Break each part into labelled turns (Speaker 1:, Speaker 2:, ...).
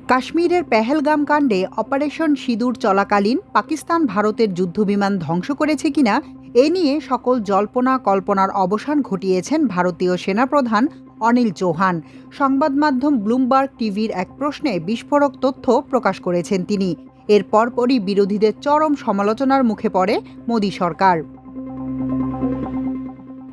Speaker 1: কাশ্মীরের পেহেলগাম কাণ্ডে অপারেশন সিঁদুর চলাকালীন পাকিস্তান ভারতের যুদ্ধবিমান ধ্বংস করেছে কিনা এ নিয়ে সকল জল্পনা কল্পনার অবসান ঘটিয়েছেন ভারতীয় সেনাপ্রধান অনিল চৌহান। সংবাদ মাধ্যম ব্লুমবার্গ টিভির এক প্রশ্নে বিস্ফোরক তথ্য প্রকাশ করেছেন তিনি। এর পরপরই বিরোধীদের চরম সমালোচনার মুখে পড়ে মোদী সরকার।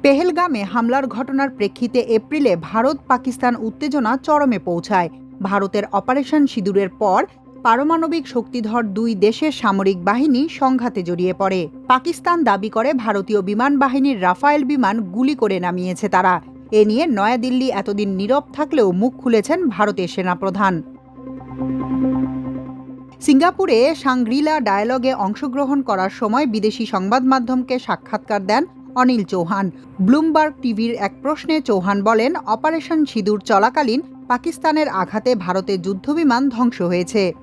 Speaker 1: পেহেলগামে হামলার ঘটনার প্রেক্ষিতে এপ্রিলে ভারত পাকিস্তান উত্তেজনা চরমে পৌঁছায়। ভারতের অপারেশন সিঁদুরের পর পারমাণবিক শক্তিধর দুই দেশের সামরিক বাহিনী সংঘাতে জড়িয়ে পড়ে। পাকিস্তান দাবি করে ভারতীয় বিমান বাহিনীর রাফায়েল বিমান গুলি করে নামিয়েছে তারা। এ নিয়ে নয়াদিল্লি এতদিন নীরব থাকলেও মুখ খুলেছেন ভারতের সেনাপ্রধান। সিঙ্গাপুরে সাংগ্রিলা ডায়ালগে অংশগ্রহণ করার সময় বিদেশি সংবাদ মাধ্যমকে সাক্ষাৎকার দেন অনিল চৌহান। ব্লুমবার্গ টিভির এক প্রশ্নে চৌহান বলেন, অপারেশন সিঁদুর চলাকালীন পাকিস্তানের আঘাতে ভারতের যুদ্ধবিমান ধ্বংস হয়েছে।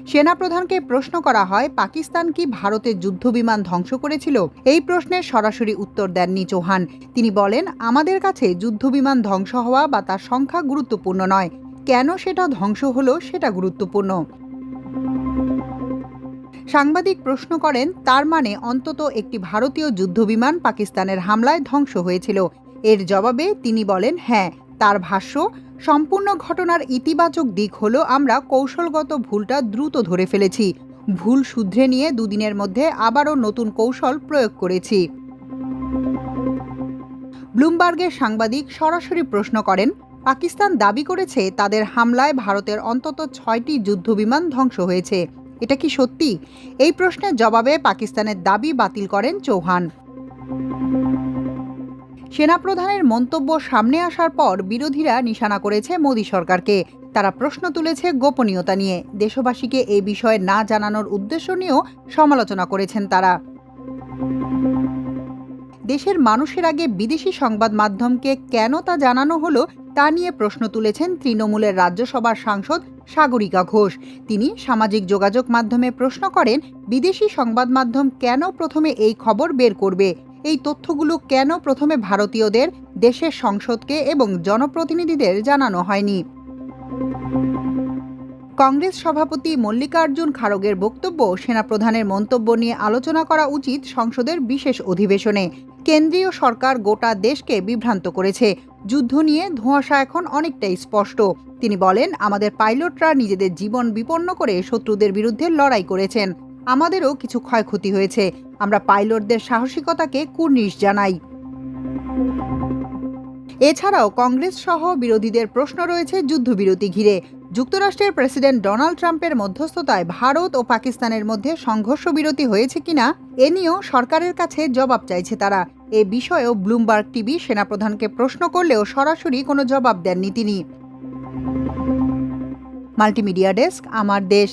Speaker 1: সেনাপ্রধানকে প্রশ্ন করা হয়, পাকিস্তান কি ভারতের যুদ্ধবিমান ধ্বংস করেছিল? এই প্রশ্নের সরাসরি উত্তর দেননি চৌহান। তিনি বলেন, আমাদের কাছে যুদ্ধবিমান ধ্বংস হওয়া বা তার সংখ্যা গুরুত্বপূর্ণ নয়, কেন সেটা ধ্বংস হলো সেটা গুরুত্বপূর্ণ। সাংবাদিক প্রশ্ন করেন, তার মানে অন্তত একটি ভারতীয় যুদ্ধবিমান পাকিস্তানের হামলায় ধ্বংস হয়েছিল। এর জবাবে তিনি বলেন, হ্যাঁ। তার ভাষ্য, সম্পূর্ণ ঘটনার ইতিবাচক দিক হলো আমরা কৌশলগত ভুলটা দ্রুত ধরে ফেলেছি। ভুল শুধরে নিয়ে দুদিনের মধ্যে আবারও নতুন কৌশল প্রয়োগ করেছি। ব্লুমবার্গের সাংবাদিক সরাসরি প্রশ্ন করেন, পাকিস্তান দাবি করেছে তাদের হামলায় ভারতের অন্তত 6টি যুদ্ধবিমান ধ্বংস হয়েছে। এটা কি সত্যি? এই প্রশ্নের জবাবে পাকিস্তানের দাবি বাতিল করেন চৌহান। সেনাপ্রধানের মন্তব্য সামনে আসার পর বিরোধীরা নিশানা করেছে মোদী সরকারকে। তারা প্রশ্ন তুলেছে গোপনীয়তা নিয়ে। দেশবাসীকে এই বিষয়ে না জানানোর উদ্দেশ্য নিয়েও সমালোচনা করেছেন তারা। দেশের মানুষের আগে বিদেশি সংবাদ মাধ্যমকে কেন তা জানানো হলো তা নিয়ে প্রশ্ন তুলেছেন তৃণমূলের রাজ্যসভার সাংসদ সাগরিকা ঘোষ। তিনি সামাজিক যোগাযোগ মাধ্যমে প্রশ্ন করেন, বিদেশি সংবাদ মাধ্যম কেন প্রথমে এই খবর বের করবে? এই তথ্যগুলো কেন প্রথমে ভারতীয়দের, দেশের সংসদকে এবং জনপ্রতিনিধিদের জানানো হয়নি? কংগ্রেস সভাপতি মল্লিকার্জুন খাড়গের বক্তব্য, সেনাপ্রধানের মন্তব্য নিয়ে আলোচনা করা উচিত সংসদের বিশেষ অধিবেশনে। কেন্দ্রীয় সরকার গোটা দেশকে বিভ্রান্ত করেছে। যুদ্ধ নিয়ে ধোঁয়াশা এখন অনেকটাই স্পষ্ট। তিনি বলেন, আমাদের পাইলটরা নিজেদের জীবন বিপন্ন করে শত্রুদের বিরুদ্ধে লড়াই করেছেন। আমাদেরও কিছু ক্ষয়ক্ষতি হয়েছে। আমরা পাইলটদের সাহসিকতাকে কুর্নিশ জানাই। এছাড়াও কংগ্রেস সহ বিরোধীদের প্রশ্ন রয়েছে যুদ্ধবিরতি ঘিরে। যুক্তরাষ্ট্রের প্রেসিডেন্ট ডোনাল্ড ট্রাম্পের মধ্যস্থতায় ভারত ও পাকিস্তানের মধ্যে সংঘর্ষ বিরতি হয়েছে কিনা এ নিয়েও সরকারের কাছে জবাব চাইছে তারা। এ বিষয়েও ব্লুমবার্গ টিভি সেনাপ্রধানকে প্রশ্ন করলেও সরাসরি কোনো জবাব দেননি তিনি। মাল্টিমিডিয়া ডেস্ক, আমার দেশ।